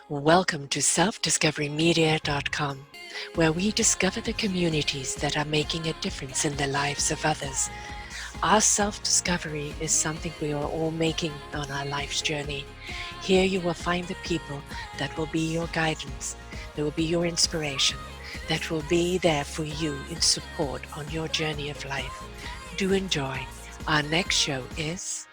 Welcome to selfdiscoverymedia.com, where we discover the communities that are making a difference in the lives of others. Our self-discovery is something we are all making on our life's journey. Here you will find the people that will be your guidance, that will be your inspiration, that will be there for you in support on your journey of life. Do enjoy. Our next show is...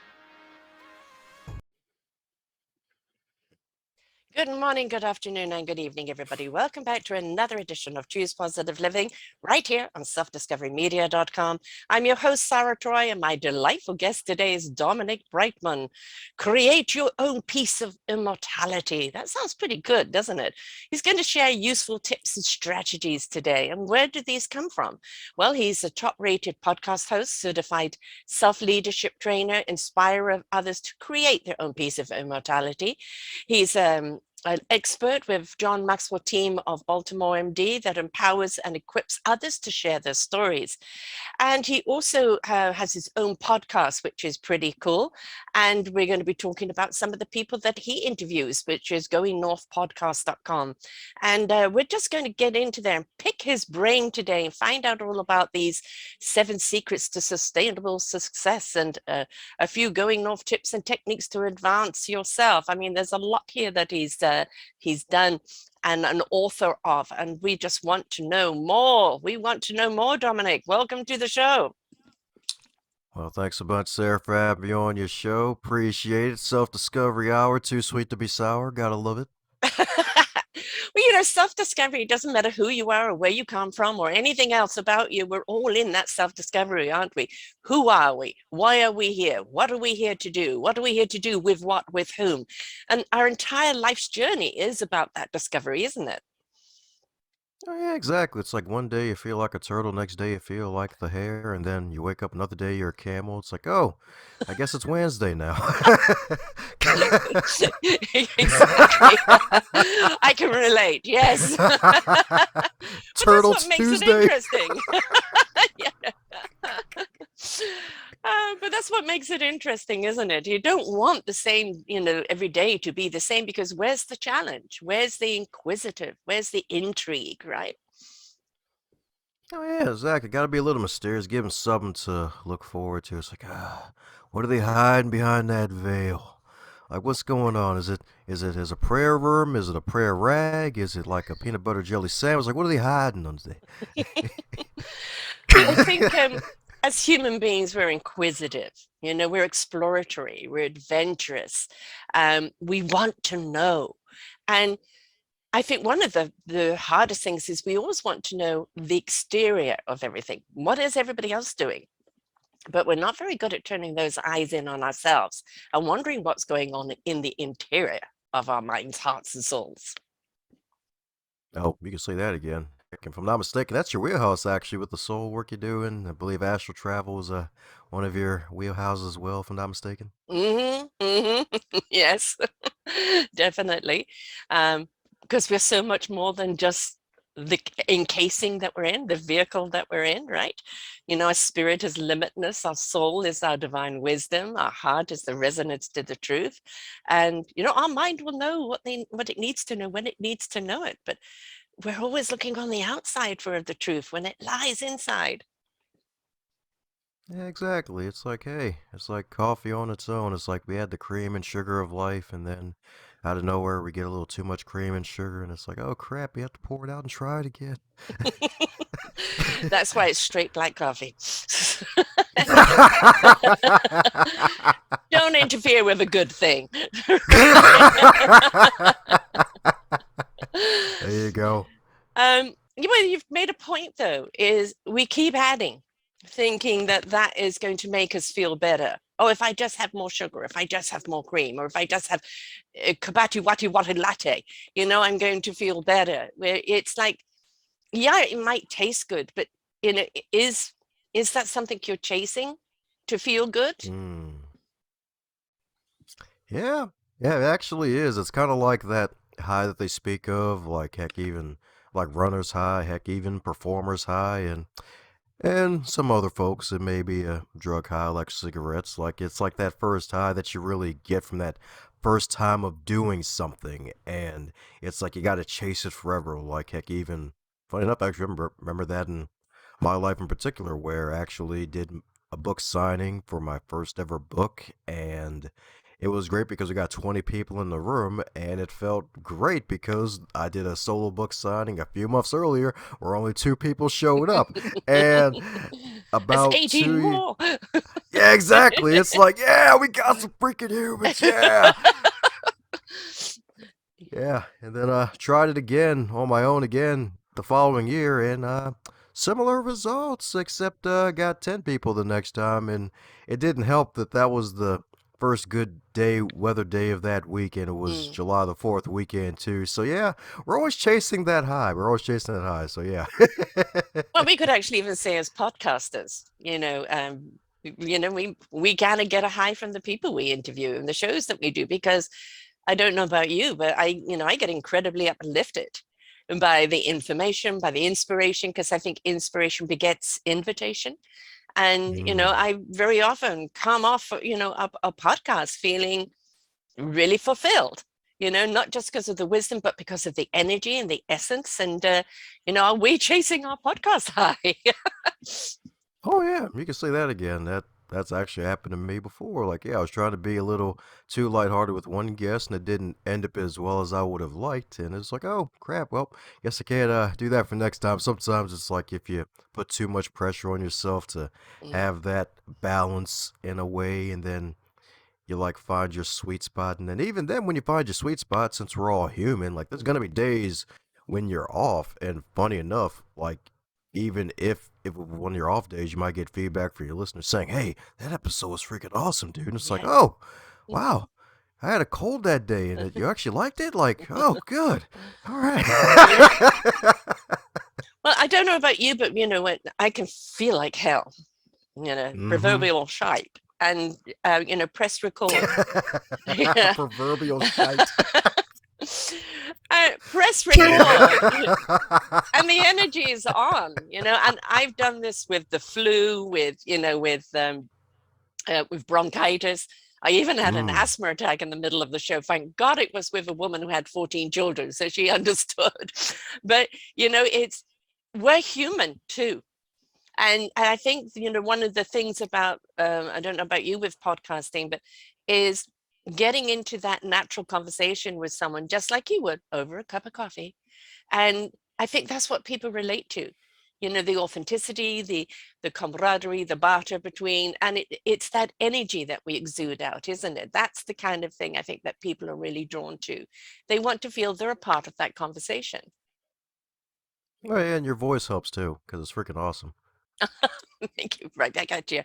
Good morning, good afternoon, and good evening, everybody. Welcome back to another edition of Choose Positive Living right here on selfdiscoverymedia.com. I'm your host, Sarah Troy, and my delightful guest today is Dominique Brightmon. Create your own piece of immortality. That sounds pretty good, doesn't it? He's going to share useful tips and strategies today. And where did these come from? Well, he's a top-rated podcast host, certified self-leadership trainer, inspirer of others to create their own piece of immortality. He's an expert with John Maxwell Team of Baltimore, MD, that empowers and equips others to share their stories. And he also has his own podcast, which is pretty cool. And we're going to be talking about some of the people that he interviews, which is goingnorthpodcast.com. And we're just going to get into there and pick his brain today and find out all about these 7 secrets to sustainable success and a few going north tips and techniques to advance yourself. I mean, there's a lot here that he's done and an author of, and we just want to know more. We want to know more, Dominic. Welcome to the show. Well, thanks a bunch, Sarah, for having me on your show. Appreciate it. Self-discovery hour, too sweet to be sour. Gotta love it. Well, self-discovery doesn't matter who you are or where you come from or anything else about you. We're all in that self-discovery, aren't we? Who are we? Why are we here? What are we here to do? What are we here to do with what, with whom? And our entire life's journey is about that discovery, isn't it? Oh, yeah, exactly. It's like one day you feel like a turtle, next day you feel like the hare, and then you wake up another day you're a camel. It's like, oh, I guess it's Wednesday now. Exactly. I can relate, yes. But that's Turtle what makes it Tuesday. interesting. But that's what makes it interesting, isn't it? You don't want the same, every day to be the same, because where's the challenge? Where's the inquisitive? Where's the intrigue, right? Oh, yeah, exactly. Got to be a little mysterious. Give them something to look forward to. It's like, what are they hiding behind that veil? Like, what's going on? Is a prayer room? Is it a prayer rag? Is it like a peanut butter jelly sandwich? Like, what are they hiding under there? I think as human beings, we're inquisitive, we're exploratory, we're adventurous. We want to know. And I think one of the hardest things is we always want to know the exterior of everything. What is everybody else doing? But we're not very good at turning those eyes in on ourselves and wondering what's going on in the interior of our minds, hearts, and souls. Oh, you can say that again. If I'm not mistaken, that's your wheelhouse actually with the soul work you're doing. I believe astral travel is one of your wheelhouses as well, if I'm not mistaken. Yes, definitely. Because we're so much more than just the encasing that we're in, the vehicle that we're in, right? Our spirit is limitless, our soul is our divine wisdom, our heart is the resonance to the truth. And, our mind will know what it needs to know when it needs to know it. But we're always looking on the outside for the truth when it lies inside. Yeah, exactly. It's like, hey, it's like coffee on its own. It's like we had the cream and sugar of life, and then out of nowhere we get a little too much cream and sugar, and it's like, oh crap, we have to pour it out and try it again. That's why it's straight black coffee. Don't interfere with a good thing. There you go. You've made a point, though, is we keep adding, thinking that is going to make us feel better. Oh, if I just have more sugar, if I just have more cream, or if I just have a kabati wati wati latte, I'm going to feel better. Where it's like, yeah, it might taste good, but is that something you're chasing to feel good? Mm. Yeah, yeah, it actually is. It's kind of like that high that they speak of, like heck, even like runner's high, heck, even performer's high, and And some other folks, it may be a drug high like cigarettes. Like it's like that first high that you really get from that first time of doing something, and it's like you got to chase it forever. Like heck, even funny enough, I actually remember that in my life in particular, where I actually did a book signing for my first ever book, and it was great because we got 20 people in the room, and it felt great because I did a solo book signing a few months earlier where only two people showed up, and That's about 18 two. more. Yeah, exactly. It's like, yeah, we got some freaking humans. Yeah, yeah. And then I tried it again on my own again the following year, and similar results, except got 10 people the next time, and it didn't help that that was the first good day, weather day of that weekend. It was Mm. July the 4th weekend, too. So, yeah, we're always chasing that high. We're always chasing that high. So, yeah. Well, we could actually even say as podcasters, we kind of get a high from the people we interview and the shows that we do because I don't know about you, but I get incredibly uplifted by the information, by the inspiration, because I think inspiration begets invitation. And, Mm. I very often come off, a podcast feeling really fulfilled, not just because of the wisdom, but because of the energy and the essence. And, are we chasing our podcast high? Oh yeah, you can say that again. That's actually happened to me before. Like, yeah, I was trying to be a little too lighthearted with one guest, and it didn't end up as well as I would have liked. And it's like, oh crap. Well, guess I can't do that for next time. Sometimes it's like if you put too much pressure on yourself to Mm, have that balance in a way, and then you like find your sweet spot, and then even then when you find your sweet spot, since we're all human, like there's gonna be days when you're off, and funny enough, like even if one of your off days, you might get feedback from your listeners saying, hey, that episode was freaking awesome, dude. And it's like, yeah. oh wow, I had a cold that day and you actually liked it, like, oh good, all right. Yeah. Well, I don't know about you, but what I can feel like hell, Mm-hmm. proverbial shite, and press record. Yeah. Proverbial shite. Press record, and the energy is on, and I've done this with the flu, with bronchitis. I even had an Mm. asthma attack in the middle of the show. Thank God it was with a woman who had 14 children, so she understood. But it's we're human too. And I think one of the things about I don't know about you with podcasting, but is getting into that natural conversation with someone just like you would over a cup of coffee. And I think that's what people relate to. The authenticity, the camaraderie, the barter between, and it's that energy that we exude out, isn't it? That's the kind of thing I think that people are really drawn to. They want to feel they're a part of that conversation. Oh yeah, and your voice helps too because it's freaking awesome. Thank you. Right, I got you.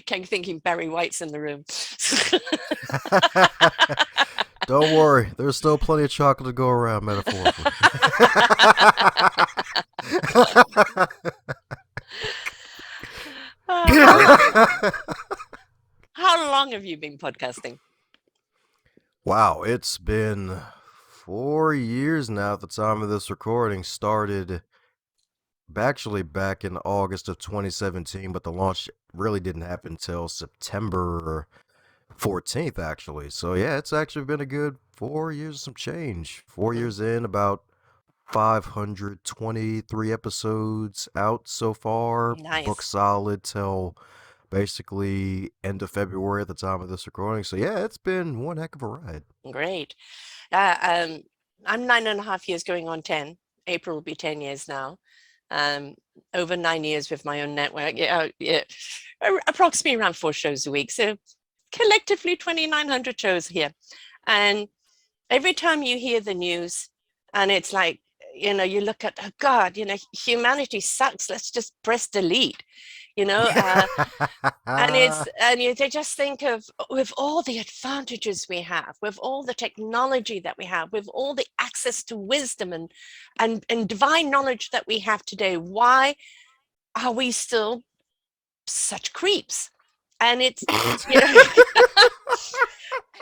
Kind of thinking Barry White's in the room. Don't worry, there's still plenty of chocolate to go around, metaphorically. how how long have you been podcasting? Wow, it's been 4 years now at the time of this recording. Started actually back in August of 2017, but the launch really didn't happen until September 14th, actually. So yeah, it's actually been a good 4 years, some change. Four Mm, years in, about 523 episodes out so far. Book nice. solid till basically end of February at the time of this recording. So yeah, it's been one heck of a ride. Great. Uh, um, I'm 9.5 years going on 10. April will be 10 years now. Um, over 9 years with my own network. Yeah, yeah. Approximately around 4 shows a week. So collectively 2,900 shows here. And every time you hear the news and it's like, you look at, oh God, humanity sucks. Let's just press delete, you know, uh, they just think of with all the advantages we have, with all the technology that we have, with all the access to wisdom and divine knowledge that we have today, why are we still such creeps? And it's you know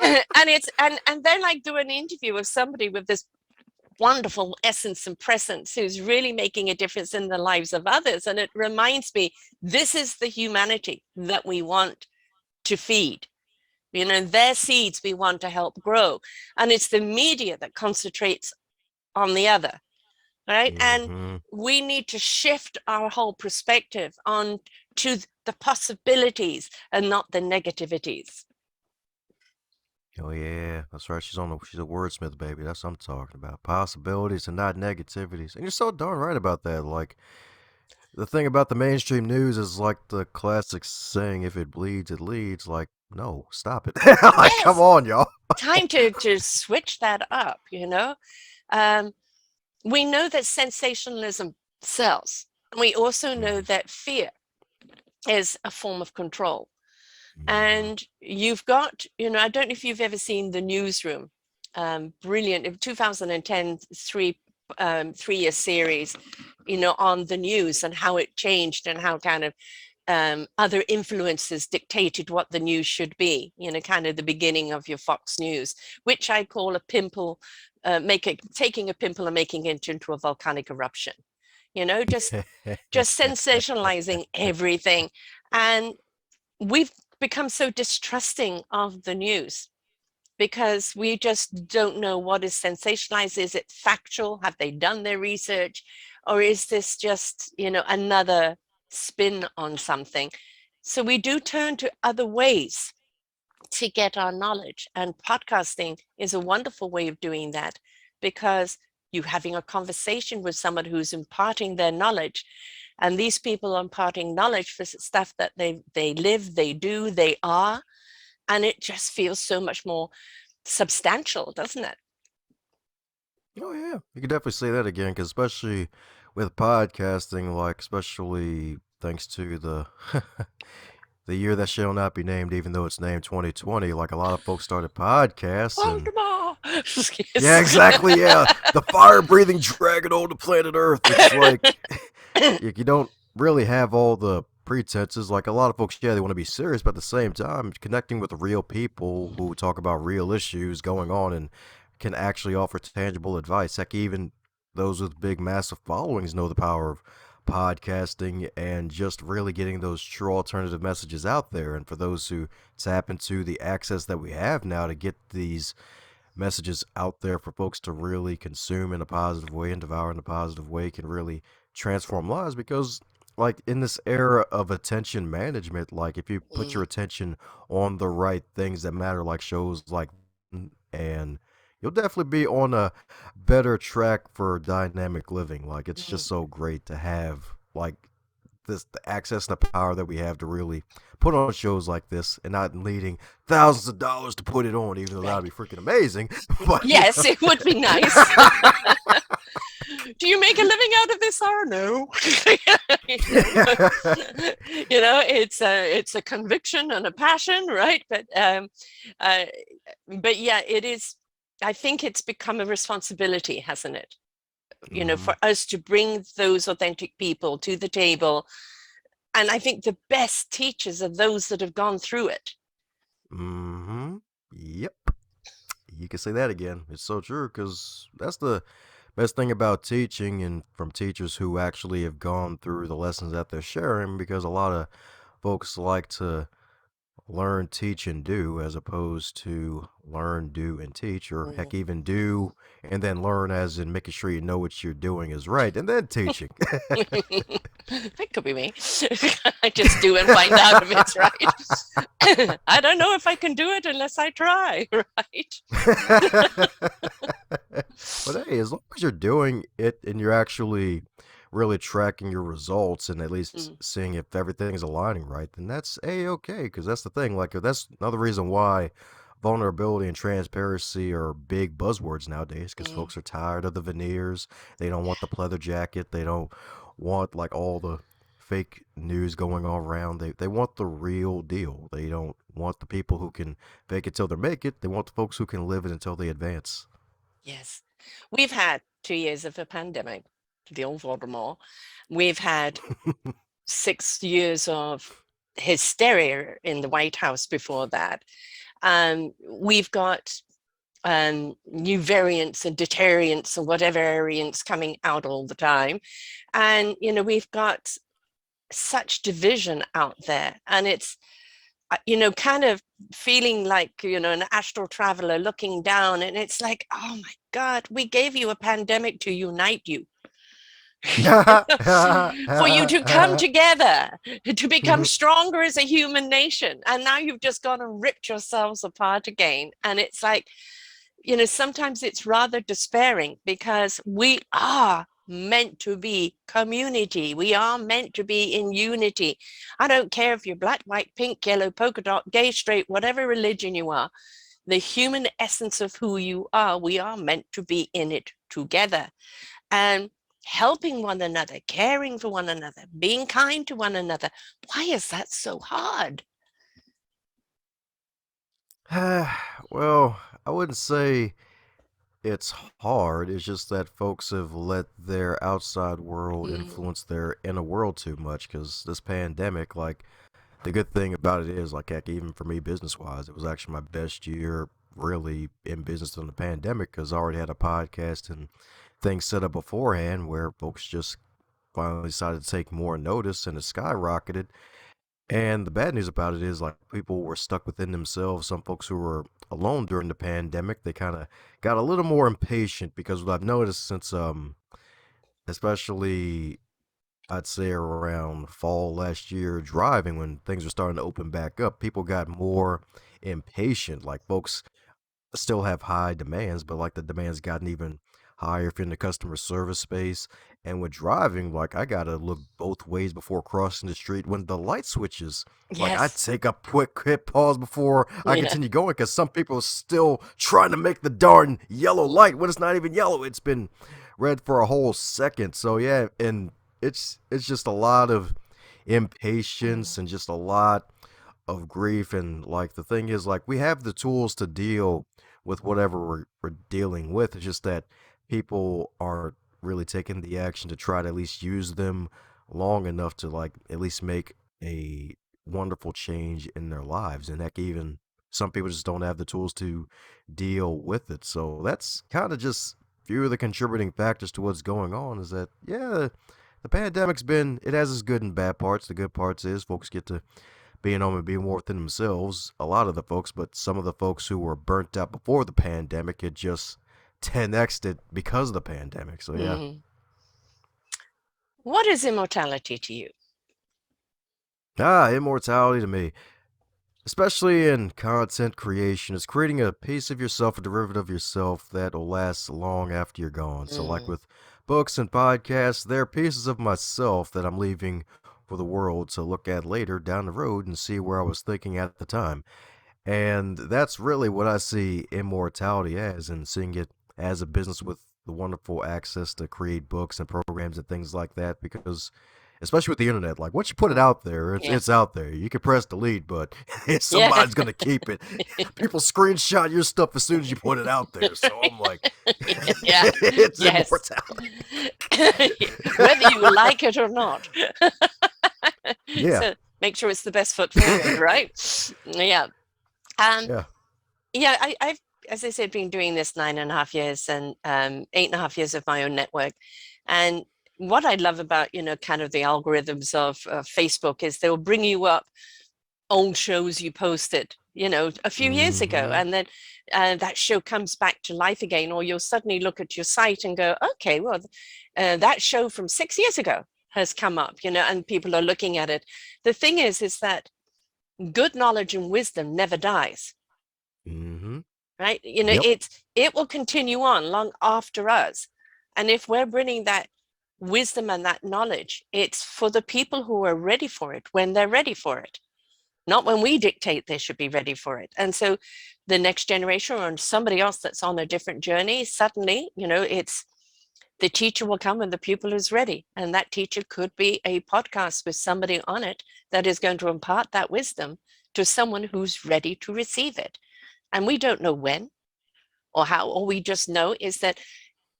and it's and then like do an interview with somebody with this wonderful essence and presence who's really making a difference in the lives of others. And it reminds me, this is the humanity that we want to feed. You know, their seeds we want to help grow. And it's the media that concentrates on the other, right? And Mm-hmm. we need to shift our whole perspective on to the possibilities and not the negativities. Oh yeah, that's right. She's a wordsmith, baby. That's what I'm talking about. Possibilities and not negativities. And you're so darn right about that. Like the thing about the mainstream news is like the classic saying, if it bleeds, it leads. Like, no, stop it. Like, come Yes, on, y'all. time to switch that up, you know. Um, we know that sensationalism sells. We also know that fear is a form of control. Mm-hmm. And you've got, you know, I don't know if you've ever seen The Newsroom, brilliant, in 2010, 3-year series, you know, on the news and how it changed and how kind of other influences dictated what the news should be, you know, kind of the beginning of your Fox News, which I call a pimple, taking a pimple and making it into a volcanic eruption, you know, just sensationalizing everything. And we've become so distrusting of the news because we just don't know what is sensationalized. Is it factual? Have they done their research? Or is this just, you know, another spin on something? So we do turn to other ways to get our knowledge. And podcasting is a wonderful way of doing that because you're having a conversation with someone who's imparting their knowledge. And these people are imparting knowledge for stuff that they live, they do, they are. And it just feels so much more substantial, doesn't it? Oh yeah, you could definitely say that again, because especially with podcasting, like especially thanks to the the year that shall not be named, even though it's named 2020. Like a lot of folks started podcasts, and Baltimore. yeah, Yes. exactly, yeah, the fire-breathing dragon on the planet Earth. It's like you don't really have all the pretenses. Like a lot of folks, yeah, they want to be serious, but at the same time, connecting with real people who talk about real issues going on and can actually offer tangible advice. Heck, even those with big, massive followings know the power of podcasting and just really getting those true alternative messages out there. And for those who tap into the access that we have now to get these messages out there for folks to really consume in a positive way and devour in a positive way can really transform lives because like in this era of attention management, like if you put your Mm, attention on the right things that matter, like shows like and you'll definitely be on a better track for dynamic living. Like it's just mm, so great to have like this the access and the power that we have to really put on shows like this and not needing thousands of dollars to put it on, even though that would right. be freaking amazing. But you Yes, know, it would be nice. Do you make a living out of this, Sarah? No. you know, it's a conviction and a passion, right? Uh, but yeah, it is. I think it's become a responsibility, hasn't it? You know, mm-hmm, for us to bring those authentic people to the table. And I think the best teachers are those that have gone through it. mm-hmm, yep. You can say that again. It's so true because that's the best thing about teaching and from teachers who actually have gone through the lessons that they're sharing because a lot of folks like to learn, teach, and do as opposed to learn, do, and teach, or heck, Mm. even do and then learn as in making sure you know what you're doing is right and then teaching. That could be me. I just do and find out if it's right. I don't know if I can do it unless I try, right? But hey, as long as you're doing it and you're actually really tracking your results and at least Mm, seeing if everything's aligning right, then that's a okay. Because that's the thing. Like that's another reason why vulnerability and transparency are big buzzwords nowadays. Because mm. folks are tired of the veneers. They don't want the pleather jacket. They don't want like all the fake news going on around. They want the real deal. They don't want the people who can fake it till they make it. They want the folks who can live it until they advance. Yes. We've had 2 years of a pandemic, the old Baltimore. We've had 6 years of hysteria in the White House before that. We've got new variants and deterrents and whatever variants coming out all the time. And, we've got such division out there. And it's, kind of feeling like, an astral traveler looking down. And it's like, oh my God, we gave you a pandemic to unite you. For you to come together, to become stronger as a human nation. And now you've just gone and ripped yourselves apart again. And it's like, sometimes it's rather despairing because we are meant to be community. We are meant to be in unity. I don't care if you're black, white, pink, yellow, polka dot, gay, straight, whatever religion you are, the human essence of who you are, we are meant to be in it together. And helping one another, caring for one another, being kind to one another. Why is that so hard? Well, I wouldn't say it's hard. It's just that folks have let their outside world Mm, influence their inner world too much. Because this pandemic, like, the good thing about it is, like, heck, even for me business wise, it was actually my best year really in business during the pandemic because I already had a podcast and things set up beforehand where folks just finally decided to take more notice and it skyrocketed. And the bad news about it is, like, people were stuck within themselves. Some folks who were alone during the pandemic, they kind of got a little more impatient because what I've noticed since, especially I'd say around fall last year, driving when things were starting to open back up, people got more impatient. Like, folks still have high demands, but like the demands gotten even higher if you're in the customer service space. And with driving, like, I gotta look both ways before crossing the street. When the light switches, like, I yes. take a quick pause before I Yeah. continue going because some people are still trying to make the darn yellow light when it's not even yellow. It's been red for a whole second. So yeah, and it's just a lot of impatience Mm, and just a lot of grief. And like the thing is, like, we have the tools to deal with whatever we're dealing with. It's just that people aren't really taking the action to try to at least use them long enough to, like, at least make a wonderful change in their lives. And heck, even some people just don't have the tools to deal with it. So that's kind of just few of the contributing factors to what's going on. Is that, yeah, the pandemic's been, it has its good and bad parts. The good parts is folks get to being home and being more within themselves, a lot of the folks, but some of the folks who were burnt out before the pandemic had just 10x'd it because of the pandemic. So yeah. mm. What is immortality to you? Immortality to me, especially in content creation, is creating a piece of yourself, a derivative of yourself that will last long after you're gone. So like Mm, with books and podcasts, they're pieces of myself that I'm leaving for the world to look at later down the road and see where I was thinking at the time. And that's really what I see immortality as, and seeing it as a business with the wonderful access to create books and programs and things like that. Because, especially with the internet, like, once you put it out there, yeah. it's out there. You can press delete, but Yeah. somebody's gonna keep it. People screenshot your stuff as soon as you put it out there. So I'm like, Yeah. it's Yes. immortality. Whether you like it or not. Yeah, So make sure it's the best foot forward, right? Yeah. Um, yeah. yeah, I've, as I said, been doing this 9.5 years and 8.5 years of my own network. And what I love about, kind of the algorithms of Facebook is they'll bring you up old shows you posted, a few years ago. Mm-hmm. And then that show comes back to life again, or you'll suddenly look at your site and go, okay, well, that show from 6 years ago has come up, and people are looking at it. The thing is that good knowledge and wisdom never dies, Mm-hmm. right? Yep. It will continue on long after us. And if we're bringing that wisdom and that knowledge, it's for the people who are ready for it when they're ready for it, not when we dictate they should be ready for it. And so the next generation or somebody else that's on a different journey, suddenly, it's the teacher will come when the pupil is ready. And that teacher could be a podcast with somebody on it that is going to impart that wisdom to someone who's ready to receive it. And we don't know when or how. All we just know is that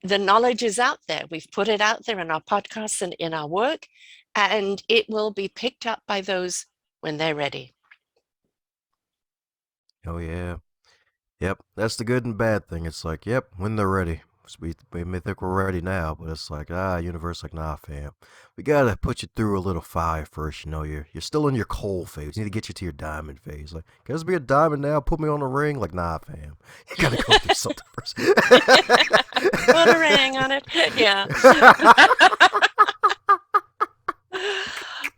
the knowledge is out there. We've put it out there in our podcasts and in our work, and it will be picked up by those when they're ready. Oh yeah. Yep, that's the good and bad thing. It's like, yep, when they're ready. We may think we're ready now, but it's like, universe, like, nah, fam. We gotta put you through a little fire first. You're still in your coal phase. We need to get you to your diamond phase. Like, can this be a diamond now? Put me on a ring? Like, nah, fam. You gotta go through something first. Put a ring on it. Yeah.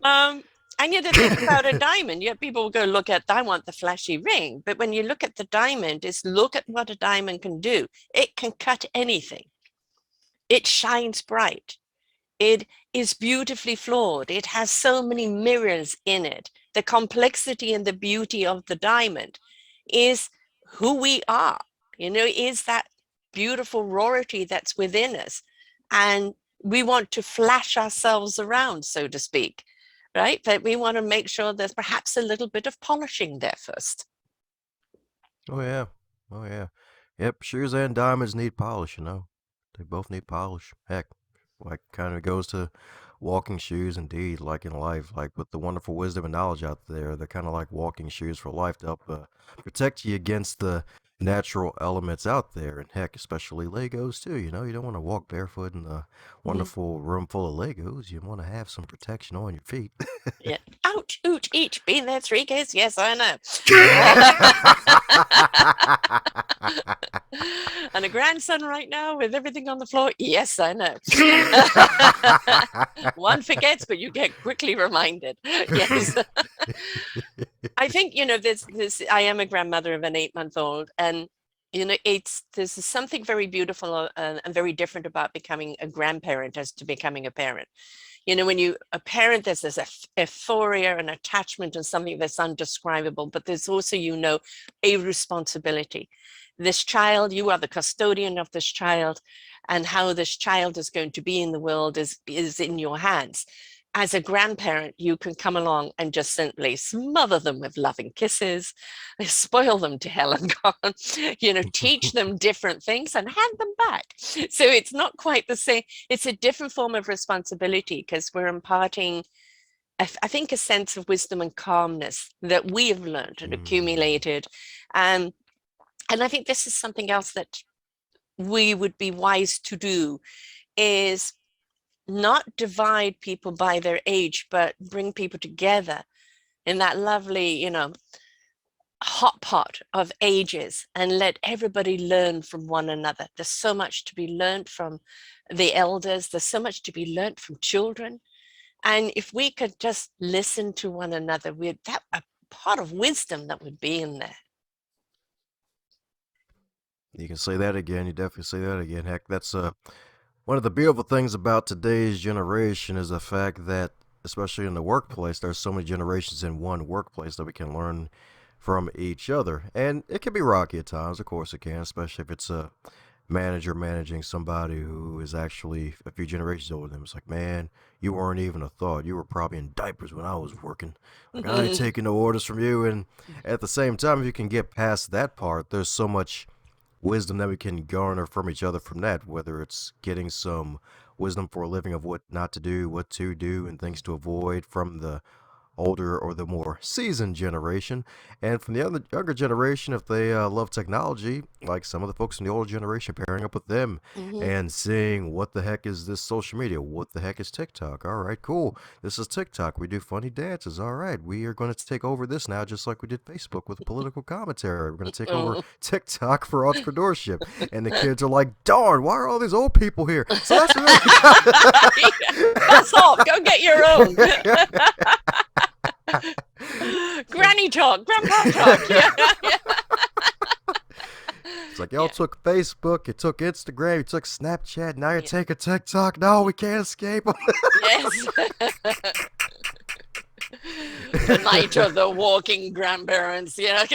Um, and you to think about a diamond. Yeah, people will go look at, I want the flashy ring. But when you look at the diamond, is look at what a diamond can do. It can cut anything. It shines bright. It is beautifully flawed. It has so many mirrors in it. The complexity and the beauty of the diamond is who we are, is that beautiful rarity that's within us. And we want to flash ourselves around, so to speak, right? But we want to make sure there's perhaps a little bit of polishing there first. Oh yeah. Oh yeah. Yep, shoes and diamonds need polish. They both need polish. Heck, like kind of goes to walking shoes indeed, like in life, like with the wonderful wisdom and knowledge out there, they're kind of like walking shoes for life to help protect you against the natural elements out there. And heck, especially Legos too. You don't want to walk barefoot in a Mhm. wonderful room full of Legos. You want to have some protection on your feet. Yeah. Ouch, ouch, each. Been there 3 kids. Yes, I know. And a grandson right now with everything on the floor. Yes, I know. One forgets, but you get quickly reminded. Yes. I think, this I am a grandmother of an 8-month-old, and there's something very beautiful and very different about becoming a grandparent as to becoming a parent. When you a parent, there's this euphoria and attachment and something that's undescribable, but there's also, a responsibility. This child, you are the custodian of this child, and how this child is going to be in the world is in your hands. As a grandparent, you can come along and just simply smother them with loving kisses, spoil them to hell and gone, teach them different things and hand them back. So it's not quite the same. It's a different form of responsibility because we're imparting, I think, a sense of wisdom and calmness that we have learned and Mm. accumulated. And I think this is something else that we would be wise to do, is not divide people by their age, but bring people together in that lovely, hot pot of ages and let everybody learn from one another. There's so much to be learned from the elders. There's so much to be learned from children. And if we could just listen to one another, we'd that a pot of wisdom that would be in there. You can say that again. You definitely say that again. Heck, that's one of the beautiful things about today's generation is the fact that, especially in the workplace, there's so many generations in one workplace that we can learn from each other. And it can be rocky at times, of course it can, especially if it's a manager managing somebody who is actually a few generations older than them. It's like, man, you weren't even a thought. You were probably in diapers when I was working. Like, I ain't taking no orders from you. And at the same time, if you can get past that part, there's so much wisdom that we can garner from each other from that, whether it's getting some wisdom for a living of what not to do, what to do, and things to avoid from the older or the more seasoned generation. And from the other younger generation, if they love technology, like some of the folks in the older generation, pairing up with them Mhm. and seeing what the heck is this social media? What the heck is TikTok? All right, cool. This is TikTok. We do funny dances. All right, we are going to take over this now, just like we did Facebook with political commentary. We're going to take over Oh. TikTok for entrepreneurship. And the kids are like, darn, why are all these old people here? So that's really. Buzz off, go get your own. Granny talk, grandpa talk. Yeah, yeah. It's like y'all Yeah. took Facebook, you took Instagram, you took Snapchat, now you're Yeah. taking TikTok. No, we can't escape them. Yes. The night of the walking grandparents. Yeah.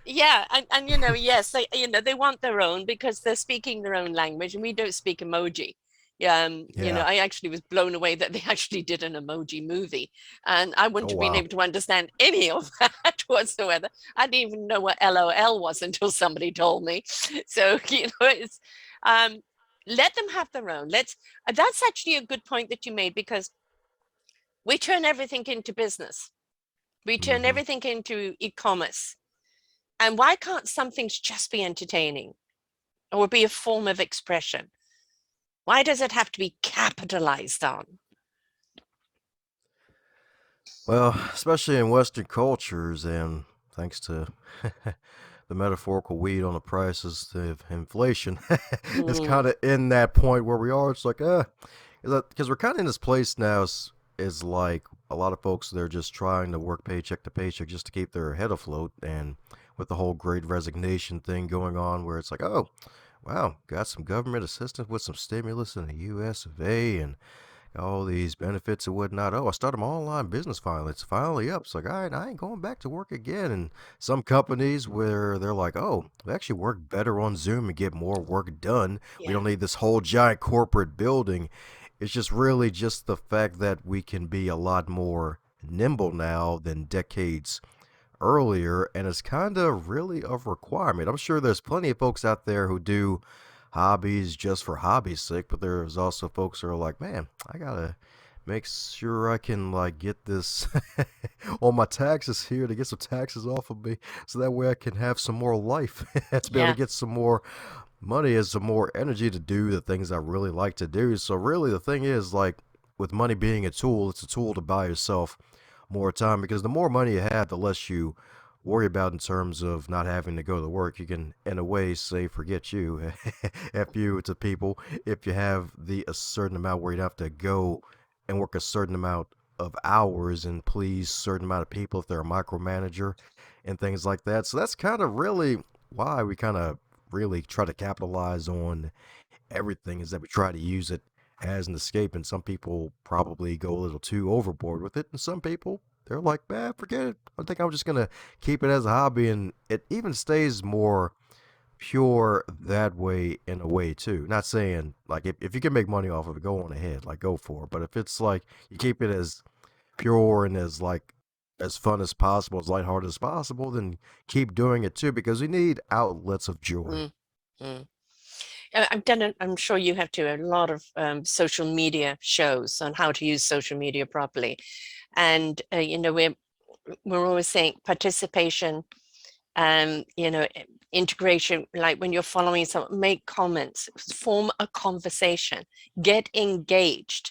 Yeah, and yes, they want their own because they're speaking their own language, and we don't speak emoji. Yeah, Yeah. I actually was blown away that they actually did an emoji movie, and I wouldn't Oh have been wow. able to understand any of that whatsoever. I didn't even know what LOL was until somebody told me. So it's um, let them have their own. That's actually a good point that you made, because we turn everything into business. We turn Mm-hmm. everything into e-commerce. And why can't some things just be entertaining or be a form of expression? Why does it have to be capitalized on? Well, especially in Western cultures, and thanks to the metaphorical weed on the prices of inflation, it's Mm, kind of in that point where we are. It's like, because we're kind of in this place now. Is like a lot of folks, they're just trying to work paycheck to paycheck just to keep their head afloat, and with the whole Great Resignation thing going on, where it's like, oh, wow, got some government assistance with some stimulus in the U.S. of A. and all these benefits and whatnot. Oh, I started my online business finally. It's finally up. It's like, all right, I ain't going back to work again. And some companies where they're like, oh, we actually work better on Zoom and get more work done. We yeah, don't need this whole giant corporate building. It's just really just the fact that we can be a lot more nimble now than decades earlier, and it's kind of really a requirement. I'm sure there's plenty of folks out there who do hobbies just for hobby's sake, but there's also folks who are like, man, I gotta make sure I can like get this on my taxes here to get some taxes off of me, so that way I can have some more life to be able to yeah, get some more money and some more energy to do the things I really like to do. So really, the thing is like with money being a tool, it's a tool to buy yourself more time, because the more money you have, the less you worry about in terms of not having to go to work. You can, in a way, say forget you, f you to people if you have a certain amount where you have to go and work a certain amount of hours and please a certain amount of people if they're a micromanager and things like that. So that's kind of really why we kind of really try to capitalize on everything, is that we try to use it as an escape. And some people probably go a little too overboard with it, and some people, they're like, man, forget it, I think I'm just gonna keep it as a hobby. And it even stays more pure that way in a way too. Not saying like if you can make money off of it, go on ahead, like go for it. But if it's like you keep it as pure and as like as fun as possible, as lighthearted as possible, then keep doing it too, because we need outlets of joy. mm, mm. I've done it, I'm sure you have too, a lot of social media shows on how to use social media properly. And, we're always saying participation, integration, like when you're following someone, make comments, form a conversation, get engaged,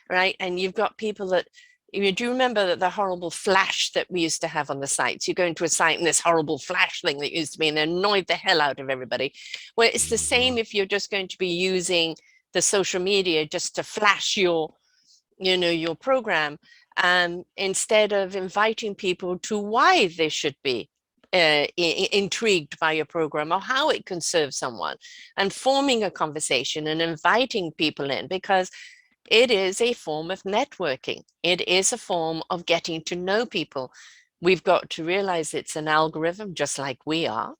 right? And you've got people that, do you remember that the horrible flash that we used to have on the sites? You go into a site and this horrible flash thing that used to be and annoyed the hell out of everybody. Well, it's the Hmm. same if you're just going to be using the social media just to flash your program, instead of inviting people to why they should be intrigued by your program or how it can serve someone, and forming a conversation and inviting people in, because it is a form of networking. It is a form of getting to know people. We've got to realize it's an algorithm just like we are.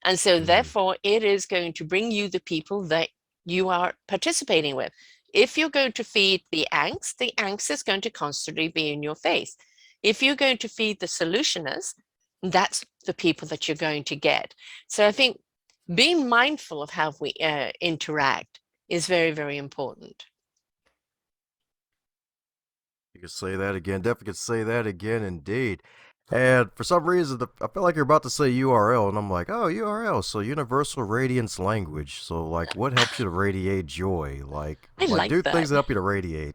And so, Hmm. therefore, it is going to bring you the people that you are participating with. If you're going to feed the angst is going to constantly be in your face. If you're going to feed the solutioners, that's the people that you're going to get. So, I think being mindful of how we interact is very, very important. You could say that again. Definitely could say that again, indeed. And for some reason, I feel like you're about to say URL, and I'm like, oh, URL, so Universal Radiance Language. So, like, what helps you to radiate joy? I Like, like do that. things that help you to radiate.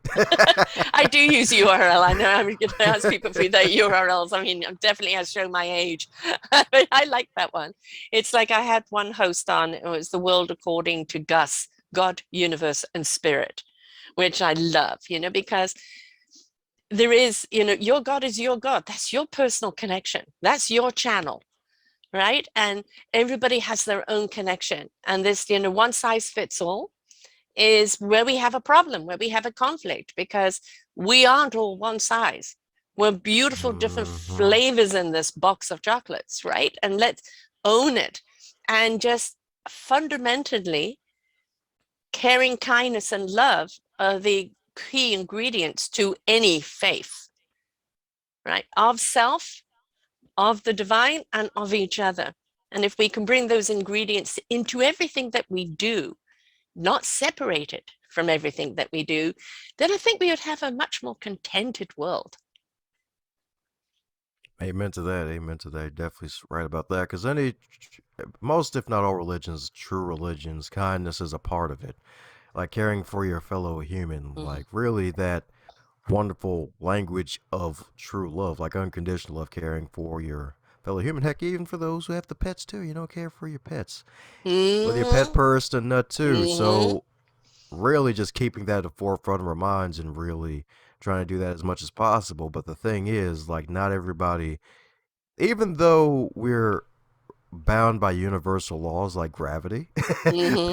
I do use URL. I know I'm going to ask people for their URLs. I mean, I'm definitely has shown my age, but I like that one. It's like I had one host on, it was The World According to Gus, God, Universe, and Spirit, which I love, because there is, your God is your God. That's your personal connection. That's your channel, right? And everybody has their own connection. And this, one size fits all is where we have a problem, where we have a conflict, because we aren't all one size. We're beautiful, different Hmm. flavors in this box of chocolates, right? And let's own it. And just fundamentally, caring, kindness, and love are the key ingredients to any faith, right? Of self, of the divine, and of each other. And if we can bring those ingredients into everything that we do, not separated from everything that we do, then I think we would have a much more contented world. Amen to that. Amen to that. You're definitely right about that. Because most, if not all religions, true religions, kindness is a part of it. Like caring for your fellow human. Mhm. Like really that wonderful language of true love, like unconditional love, caring for your fellow human. Heck, even for those who have the pets too, care for your pets. Whether your pet Mhm. first or not too. Mhm. So really just keeping that at the forefront of our minds and really trying to do that as much as possible. But the thing is, like, not everybody, even though we're bound by universal laws like gravity, Mhm.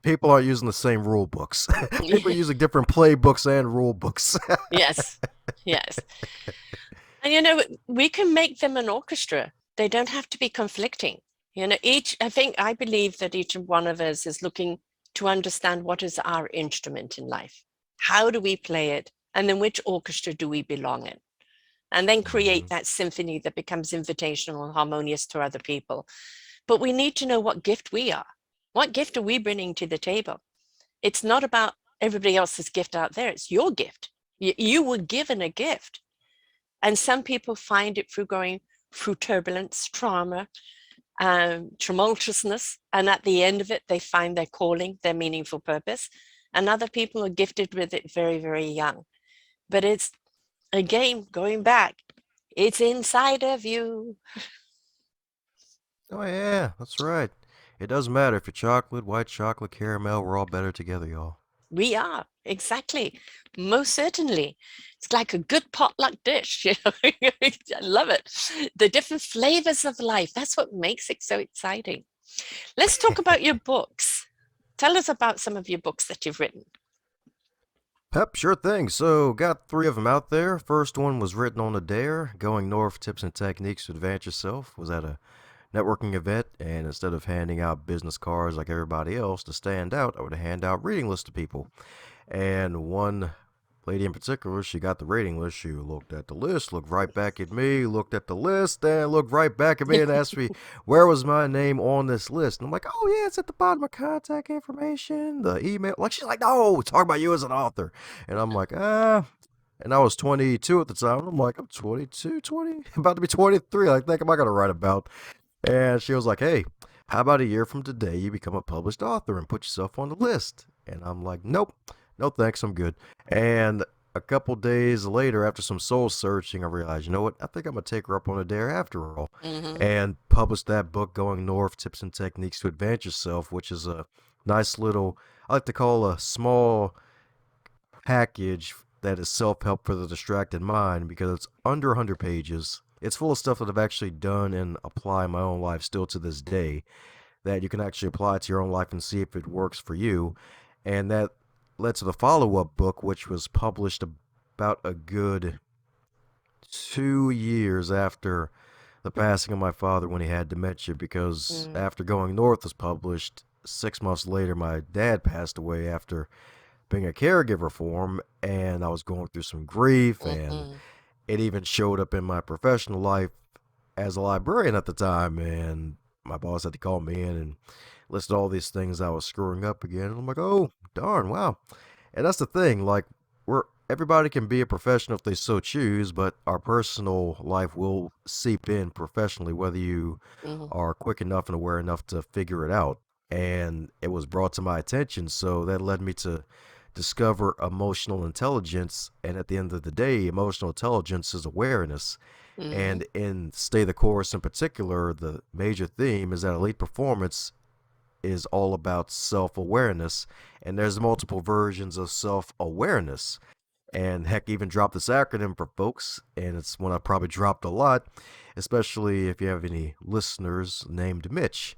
people aren't using the same rule books. People are using different playbooks and rule books. Yes. Yes. And we can make them an orchestra. They don't have to be conflicting. I believe that each one of us is looking to understand what is our instrument in life. How do we play it? And then which orchestra do we belong in? And then create Mhm. that symphony that becomes invitational and harmonious to other people. But we need to know what gift we are. What gift are we bringing to the table? It's not about everybody else's gift out there. It's your gift. You were given a gift. And some people find it through going through turbulence, trauma, tumultuousness. And at the end of it, they find their calling, their meaningful purpose. And other people are gifted with it very, very young. But it's, again, going back, it's inside of you. Oh yeah, that's right. It doesn't matter if you're chocolate, white chocolate, caramel. We're all better together, y'all. We are, exactly. Most certainly. It's like a good potluck dish. I love it. The different flavors of life. That's what makes it so exciting. Let's talk about your books. Tell us about some of your books that you've written. Pep, sure thing. So, got three of them out there. First one was written on a dare, going north, tips and techniques to advance yourself. Was at a networking event, and instead of handing out business cards like everybody else to stand out, I would hand out reading lists to people. And one lady in particular, she got the rating list. She looked at the list, looked right back at me, looked at the list, and looked right back at me and asked me where was my name on this list. And I'm like, oh yeah, it's at the bottom of contact information, the email. Like she's like, no, talk about you as an author. And I'm like, ah. And I was 22 at the time. And I'm like, I'm 22, 20, about to be 23. Like, think am I gonna write about? And she was like, hey, how about a year from today you become a published author and put yourself on the list? And I'm like, nope, no thanks, I'm good. And a couple days later, after some soul searching, I realized, you know what? I think I'm going to take her up on a dare after all. Mm-hmm. And published that book, Going North Tips and Techniques to Advance Yourself, which is a nice little, I like to call a small package that is self help for the distracted mind because it's under 100 pages. It's full of stuff that I've actually done and apply in my own life still to this day that you can actually apply to your own life and see if it works for you. And that led to the follow up book, which was published about a good 2 years after the passing of my father when he had dementia. Because Mm. after Going North was published, 6 months later, my dad passed away after being a caregiver for him, and I was going through some grief, and Mm-mm. it even showed up in my professional life as a librarian at the time, and my boss had to call me in and listed all these things I was screwing up again. And I'm like, oh, darn, wow. And that's the thing, like, we're everybody can be a professional if they so choose, but our personal life will seep in professionally whether you Mm-hmm. are quick enough and aware enough to figure it out. And it was brought to my attention, so that led me to discover emotional intelligence. And at the end of the day, emotional intelligence is awareness. Mm-hmm. And in Stay the Course in particular, the major theme is that elite performance is all about self awareness. And there's multiple versions of self awareness. And heck, even dropped this acronym for folks, and it's one I probably dropped a lot, especially if you have any listeners named Mitch.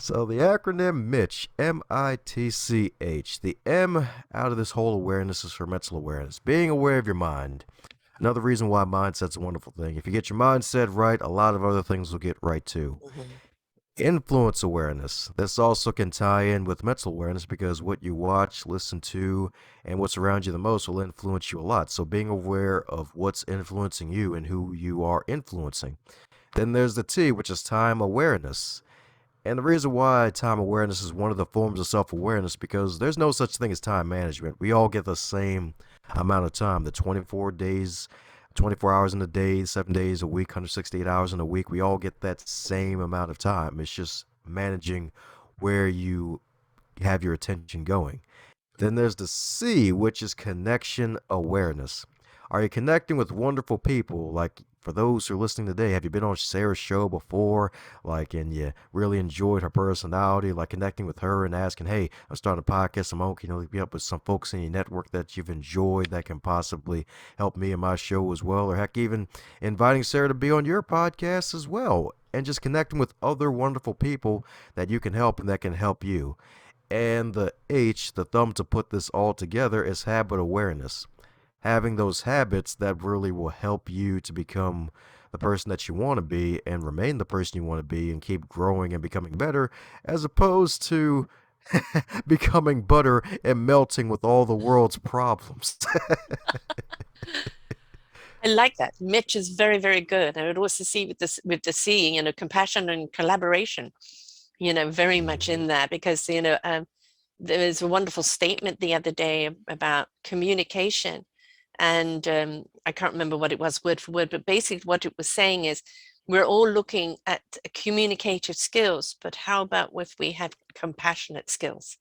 So the acronym Mitch, MITCH. The M out of this whole awareness is for mental awareness, being aware of your mind. Another reason why mindset's a wonderful thing. If you get your mindset right, a lot of other things will get right too. Mm-hmm. Influence awareness. This also can tie in with mental awareness because what you watch, listen to, and what's around you the most will influence you a lot. So being aware of what's influencing you and who you are influencing. Then there's the T, which is time awareness. And the reason why time awareness is one of the forms of self awareness because there's no such thing as time management. We all get the same amount of time, the 24 days 24 hours in a day, 7 days a week, 168 hours in a week. We all get that same amount of time. It's just managing where you have your attention going. Then there's the C, which is connection awareness. Are you connecting with wonderful people? Like for those who are listening today, have you been on Sarah's show before? Like, and you really enjoyed her personality, like connecting with her and asking, hey, I'm starting a podcast. Can you hook me up with some folks in your network that you've enjoyed that can possibly help me in my show as well? Or heck, even inviting Sarah to be on your podcast as well. And just connecting with other wonderful people that you can help and that can help you. And the H, the thumb to put this all together, is habit awareness. Having those habits that really will help you to become the person that you want to be and remain the person you want to be and keep growing and becoming better, as opposed to becoming butter and melting with all the world's problems. I like that. Mitch is very, very good. I would also see with the C, compassion and collaboration, very much Mhm. in there because, there was a wonderful statement the other day about communication. And I can't remember what it was word for word, but basically what it was saying is we're all looking at communicative skills, but how about if we have compassionate skills?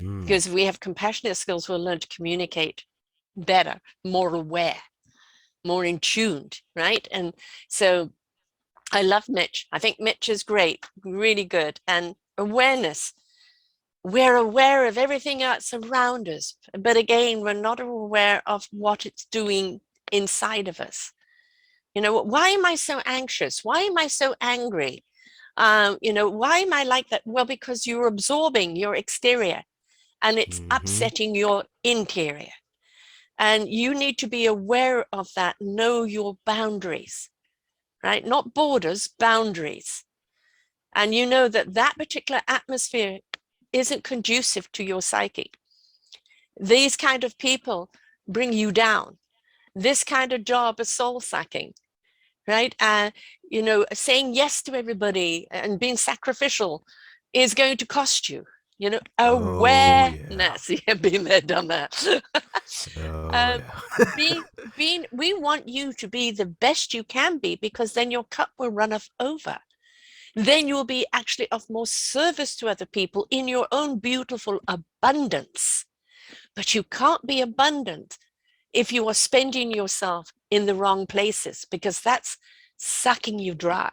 Mm. Because if we have compassionate skills, we'll learn to communicate better, more aware, more in tuned, right? And so I love Mitch. I think Mitch is great, really good. And awareness, we're aware of everything that's around us, but again, we're not aware of what it's doing inside of us. Why am I so anxious? Why am I so angry? Why am I like that? Well, because you're absorbing your exterior and it's Mm-hmm. upsetting your interior. And you need to be aware of that, know your boundaries, right? Not borders, boundaries. And you know that that particular atmosphere isn't conducive to your psyche. These kind of people bring you down. This kind of job is soul sucking, right? Saying yes to everybody and being sacrificial is going to cost you. Oh, yeah. Awareness. Yeah, been there, done that. Oh, um, yeah. we want you to be the best you can be because then your cup will run off over. Then you will be actually of more service to other people in your own beautiful abundance. But you can't be abundant if you are spending yourself in the wrong places because that's sucking you dry.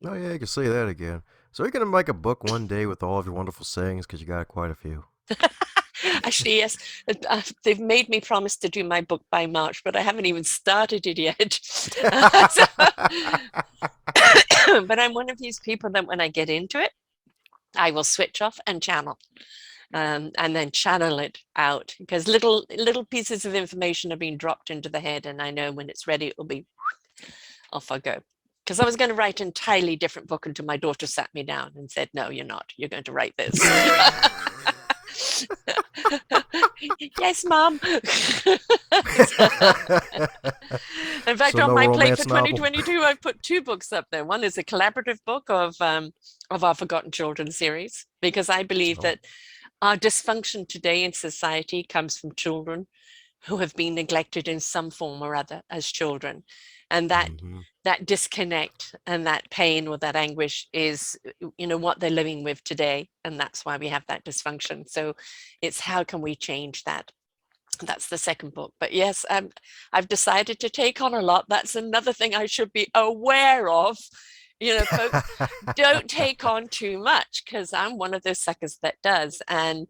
Oh, yeah, you can say that again. So you're going to make a book one day with all of your wonderful sayings because you got quite a few. Actually, yes, they've made me promise to do my book by March, but I haven't even started it yet. But I'm one of these people that when I get into it, I will switch off and channel. And then channel it out because little pieces of information are being dropped into the head, and I know when it's ready, it will be off I go. Because I was going to write an entirely different book until my daughter sat me down and said, "No, you're not. You're going to write this." Yes, mom. In fact, So on no my plate for romance novel? 2022, I've put two books up there. One is a collaborative book of our Forgotten Children series, because I believe Oh. that our dysfunction today in society comes from children who have been neglected in some form or other as children. And Mm-hmm. that disconnect and that pain or that anguish is, what they're living with today. And that's why we have that dysfunction. So it's how can we change that? That's the second book. But yes, I've decided to take on a lot. That's another thing I should be aware of. Folks, don't take on too much because I'm one of those suckers that does. And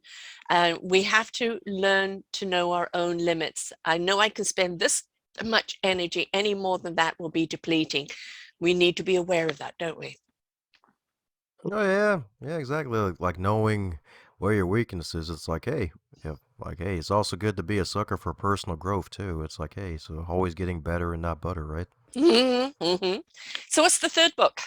we have to learn to know our own limits. I know I can spend this much energy, any more than that will be depleting. We need to be aware of that, don't we? Oh, yeah. Yeah, exactly. Like knowing where your weakness is. It's like, hey, yeah, like, hey, it's also good to be a sucker for personal growth, too. It's like, hey, so always getting better and not butter, right? Mm-hmm. So what's the third book?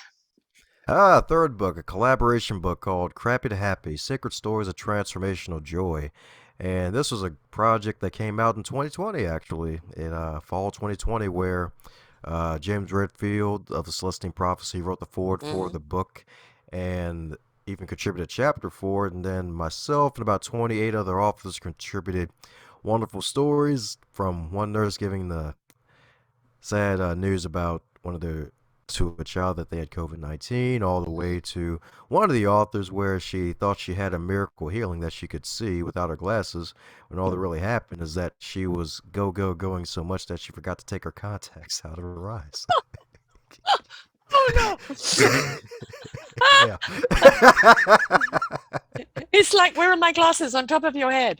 Third book, a collaboration book called Crappy to Happy, Secret Stories of Transformational Joy. And this was a project that came out in 2020, actually, in fall 2020, where James Redfield of the Celestine Prophecy wrote the foreword for Mm-hmm. the book and even contributed a chapter for it. And then myself and about 28 other authors contributed wonderful stories from one nurse giving the sad news about one of their to a child that they had COVID-19, all the way to one of the authors where she thought she had a miracle healing that she could see without her glasses, when all that really happened is that she was going so much that she forgot to take her contacts out of her eyes. Oh no. Yeah. It's like, where are my glasses on top of your head?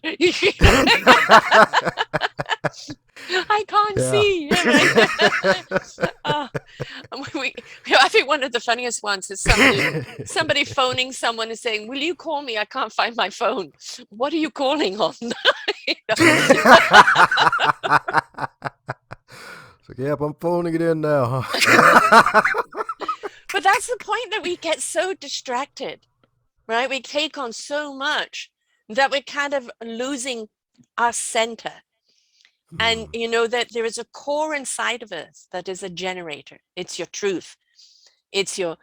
I can't Yeah. see. Yeah, right. Oh, we, I think one of the funniest ones is somebody phoning someone and saying, "Will you call me? I can't find my phone." What are you calling on? You know? So, yep, I'm phoning it in now, huh? But that's the point, that we get so distracted, right? We take on so much that we're kind of losing our center. And Hmm. you know that there is a core inside of us that is a generator. It's your truth. It's your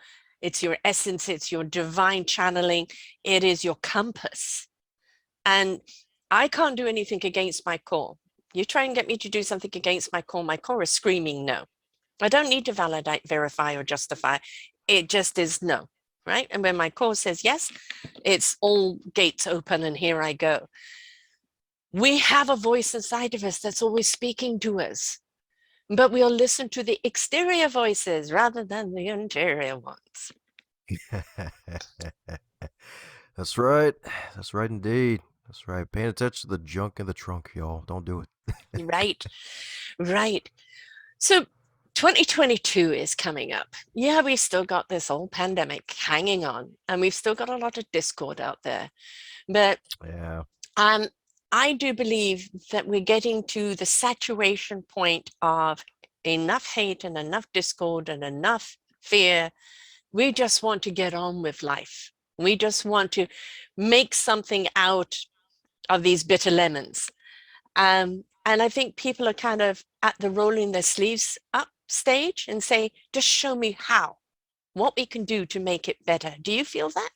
essence. It's your divine channeling. It is your compass. And I can't do anything against my core. You try and get me to do something against my core is screaming no. I don't need to validate, verify, or justify. It just is no, right? And when my core says yes, it's all gates open and here I go. We have a voice inside of us that's always speaking to us, but we'll listen to the exterior voices rather than the interior ones. That's right. That's right indeed. That's right. Paying attention to the junk in the trunk, y'all. Don't do it. Right, right. So 2022 is coming up. Yeah, we've still got this old pandemic hanging on, and we've still got a lot of discord out there. But Yeah. um, I do believe that we're getting to the saturation point of enough hate and enough discord and enough fear. We just want to get on with life. We just want to make something out of these bitter lemons. And I think people are kind of at the rolling their sleeves up stage and say, just show me how, what we can do to make it better. Do you feel that?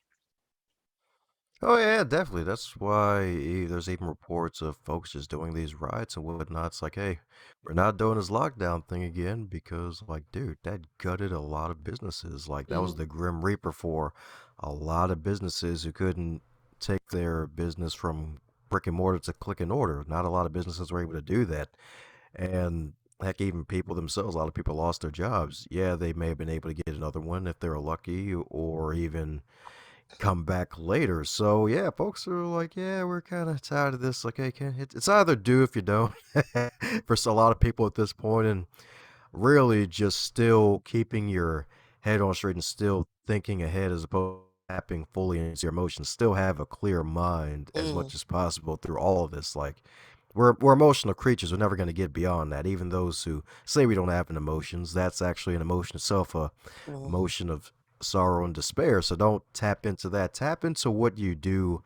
Oh yeah, definitely. That's why there's even reports of folks just doing these riots and whatnot. It's like, hey, we're not doing this lockdown thing again because, like, dude, that gutted a lot of businesses. Like, that was Mm, the grim reaper for a lot of businesses who couldn't take their business from brick and mortar to click and order. Not a lot of businesses were able to do that. And heck, even people themselves, a lot of people lost their jobs. Yeah, they may have been able to get another one if they were lucky, or even come back later. So yeah, folks are like, yeah, we're kind of tired of this. Like, hey, it's either do if you don't for a lot of people at this point, and really just still keeping your head on straight and still thinking ahead as opposed to tapping fully into your emotions. Still have a clear mind as mm, much as possible through all of this. Like, we're emotional creatures. We're never going to get beyond that. Even those who say we don't have an emotions, that's actually an emotion itself, a mm, emotion of sorrow and despair. So don't tap into that. Tap into what you do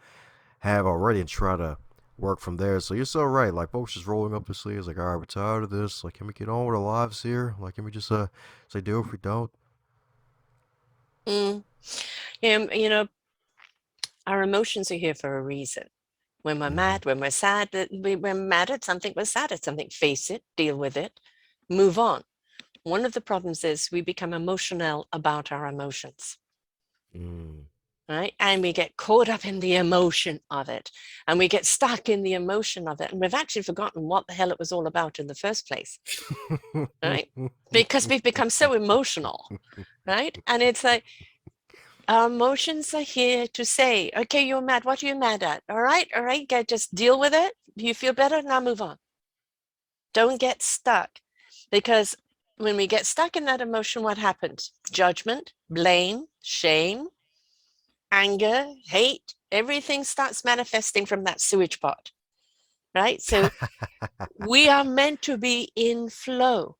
have already and try to work from there. So you're so right. Like, folks just rolling up their sleeves, like, all right, we're tired of this. Like, can we get on with our lives here? Like, can we just say do if we don't? mm. You know, our emotions are here for a reason. When we're Hmm. mad, when we're sad, we're mad at something, we're sad at something. Face it, deal with it, move on. One of the problems is we become emotional about our emotions. Mm. Right? And we get caught up in the emotion of it, and we get stuck in the emotion of it. And we've actually forgotten what the hell it was all about in the first place, right? Because we've become so emotional, right? And it's like our emotions are here to say, okay, you're mad. What are you mad at? All right, get just deal with it. Do you feel better? Now move on. Don't get stuck. Because when we get stuck in that emotion, what happens? Judgment, blame, shame, anger, hate, everything starts manifesting from that sewage pot, right? So we are meant to be in flow.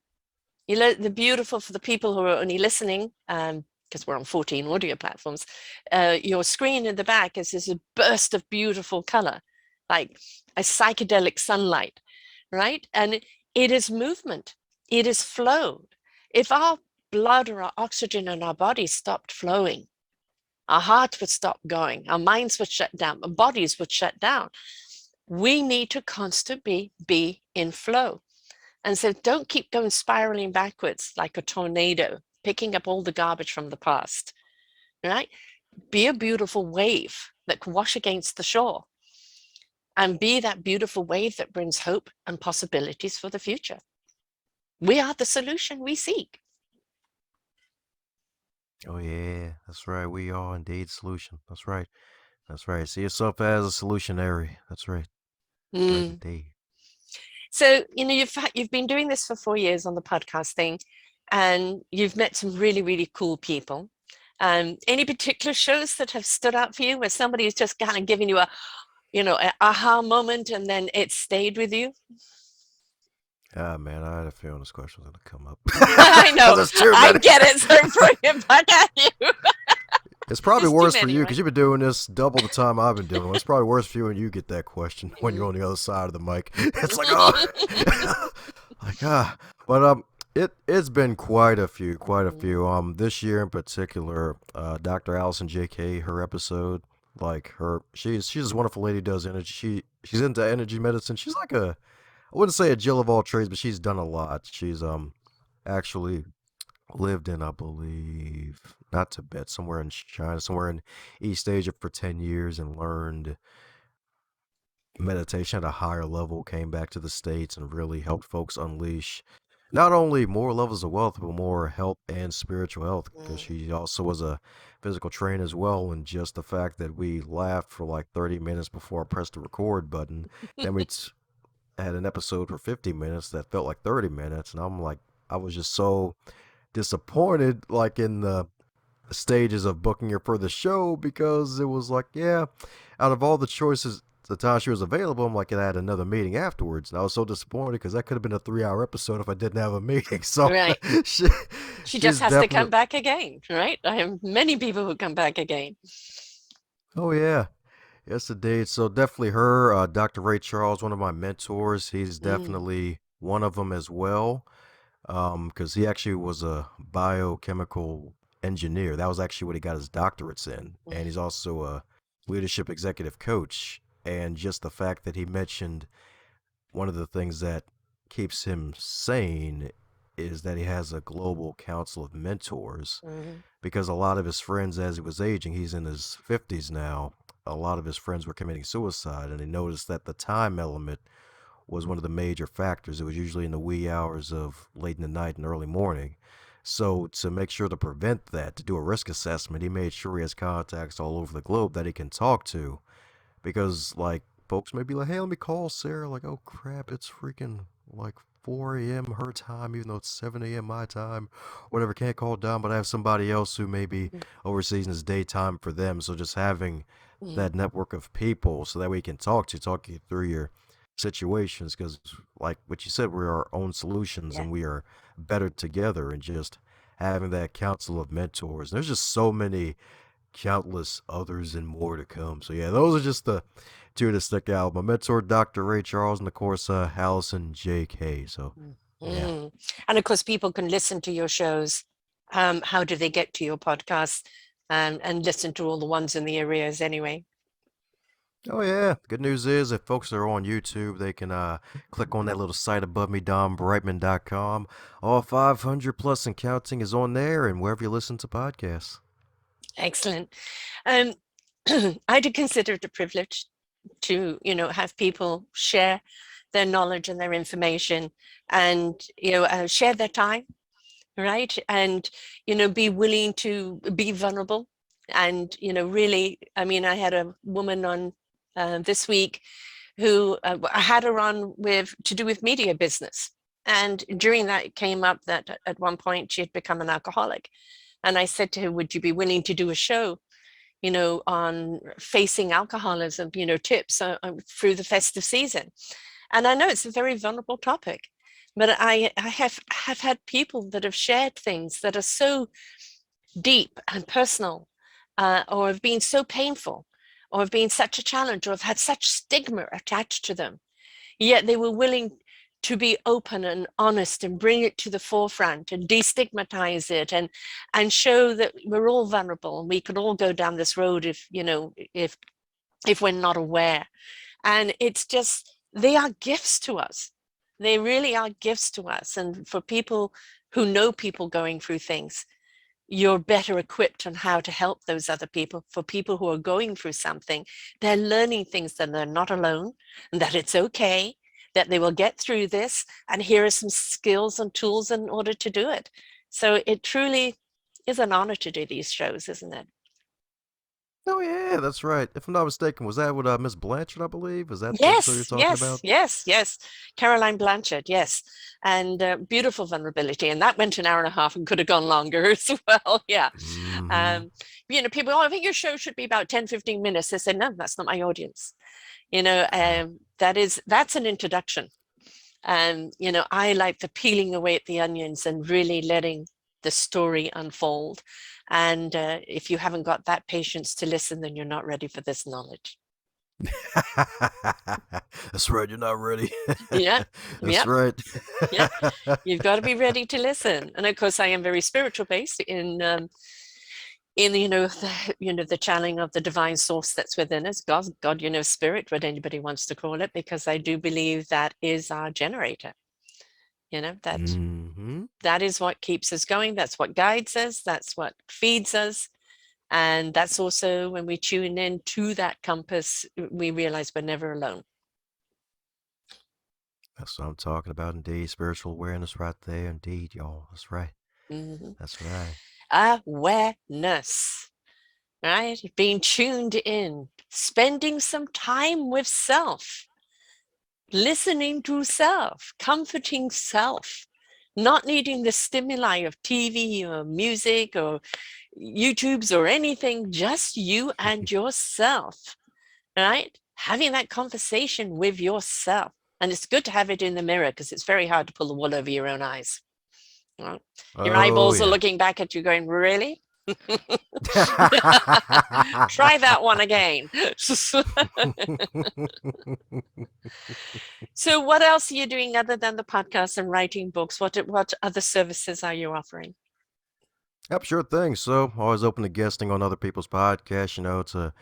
You know, the beautiful for the people who are only listening, because we're on 14 audio platforms, your screen in the back is this burst of beautiful color, like a psychedelic sunlight, right? And it is movement, it is flow. If our blood or our oxygen in our body stopped flowing, our heart would stop going, our minds would shut down, our bodies would shut down. We need to constantly be in flow. And so don't keep going spiraling backwards like a tornado, picking up all the garbage from the past, right? Be a beautiful wave that can wash against the shore and be that beautiful wave that brings hope and possibilities for the future. We are the solution we seek. Oh yeah, that's right. We are indeed solution. That's right. That's right. See yourself as a solutionary. That's right. That's right Mm. indeed. So, you've been doing this for 4 years on the podcast thing, and you've met some really, really cool people. Any particular shows that have stood out for you where somebody has just kind of given you an aha moment and then it stayed with you? Ah man, I had a feeling this question was gonna come up. I Cause know, it's too I many. get it. So I'm throwing it back at you. It's probably There's too worse for many, you right? because you've been doing this double the time I've been doing it. It's probably worse for you when you get that question when you're Mm. on the other side of the mic. It's like, oh, like but it's been quite a few. This year in particular, Dr. Allison J.K. her episode, like she's this wonderful lady who does energy. She's into energy medicine. She's like I wouldn't say a Jill of all trades, but she's done a lot. She's actually lived in, I believe, not Tibet, somewhere in China, somewhere in East Asia for 10 years and learned meditation at a higher level, came back to the States and really helped folks unleash not only more levels of wealth, but more health and spiritual health, because Mm. she also was a physical trainer as well. And just the fact that we laughed for like 30 minutes before I pressed the record button, then had an episode for 50 minutes that felt like 30 minutes. And I'm like, I was just so disappointed, like in the stages of booking her for the show, because it was like, yeah, out of all the choices, the time she was available, I'm like, I had another meeting afterwards, and I was so disappointed because that could have been a 3 hour episode if I didn't have a meeting. So Right. she, She just she's has to come definitely, back again, right? I have many people who come back again. oh yeah, yes indeed. So definitely her, Dr. Ray Charles, one of my mentors. He's Mm. definitely one of them as well. Because he actually was a biochemical engineer. That was actually what he got his doctorates in, and he's also a leadership executive coach. And just the fact that he mentioned one of the things that keeps him sane is that he has a global council of mentors. Mhm. Because a lot of his friends, as he was aging, he's in his 50s now, a lot of his friends were committing suicide, and he noticed that the time element was one of the major factors. It was usually in the wee hours of late in the night and early morning. So to make sure to prevent that, to do a risk assessment, he made sure he has contacts all over the globe that he can talk to. Because like folks may be like, hey, let me call Sarah. Like, oh crap, it's freaking like 4 a.m. her time, even though it's 7 a.m. my time, whatever. Can't call down, but I have somebody else who may be overseas and it's daytime for them. So just having Mm. that network of people so that we can talk you through your situations, because like what you said, we're our own solutions Yeah. and we are better together, and just having that council of mentors. There's just so many countless others and more to come. So yeah, those are just the two that stick out. My mentor, Dr. Ray Charles, and of course, Allison J.K. So Mm. yeah. Mm. And of course, people can listen to your shows. How do they get to your podcast and listen to all the ones in the areas anyway? Oh yeah. Good news is if folks are on YouTube, they can click on that little site above me, dombrightmon.com. All 500 plus and counting is on there, and wherever you listen to podcasts. Excellent. Um, I do consider it a privilege to, have people share their knowledge and their information and, share their time, right? And, be willing to be vulnerable. And, really, I mean, I had a woman on this week who I had her on with to do with media business. And during that, it came up that at one point she had become an alcoholic. And I said to her, would you be willing to do a show, on facing alcoholism, tips through the festive season? And I know it's a very vulnerable topic, but I have had people that have shared things that are so deep and personal, or have been so painful, or have been such a challenge, or have had such stigma attached to them, yet they were willing to be open and honest and bring it to the forefront and destigmatize it and show that we're all vulnerable and we could all go down this road if we're not aware. And it's just, they are gifts to us. They really are gifts to us. And for people who know people going through things, you're better equipped on how to help those other people. For people who are going through something, they're learning things that they're not alone, and that it's okay, that they will get through this. And here are some skills and tools in order to do it. So it truly is an honor to do these shows, isn't it? Oh yeah, that's right. If I'm not mistaken, was that with Miss Blanchard? I believe. Is that the show you're Yes, talking yes, about? yes, yes. Caroline Blanchard, yes. And beautiful vulnerability. And that went an hour and a half and could have gone longer as well. Yeah. Mm-hmm. Um, people, oh, I think your show should be about 10, 15 minutes. I said, no, that's not my audience. That's an introduction. And, I like the peeling away at the onions and really letting the story unfold. And if you haven't got that patience to listen, then you're not ready for this knowledge. That's right. You're not ready. Yeah. That's Yeah. right. Yeah. You've got to be ready to listen. And of course, I am very spiritual based in the channeling of the divine source that's within us, God, spirit, what anybody wants to call it, because I do believe that is our generator. That Mm-hmm. that is what keeps us going. That's what guides us. That's what feeds us. And that's also when we tune in to that compass, we realize we're never alone. That's what I'm talking about, indeed. Spiritual awareness right there, indeed, y'all. That's right. Mhm. That's right. Awareness, right? Being tuned in, spending some time with self, listening to self, comforting self, not needing the stimuli of TV or music or YouTubes or anything, just you and yourself, right? Having that conversation with yourself. And it's good to have it in the mirror because it's very hard to pull the wool over your own eyes. Right? Your Oh eyeballs are yeah. looking back at you going, really? Try that one again. So what else are you doing other than the podcast and writing books? What other services are you offering? Yep, sure thing. So, always open to guesting on other people's podcasts, to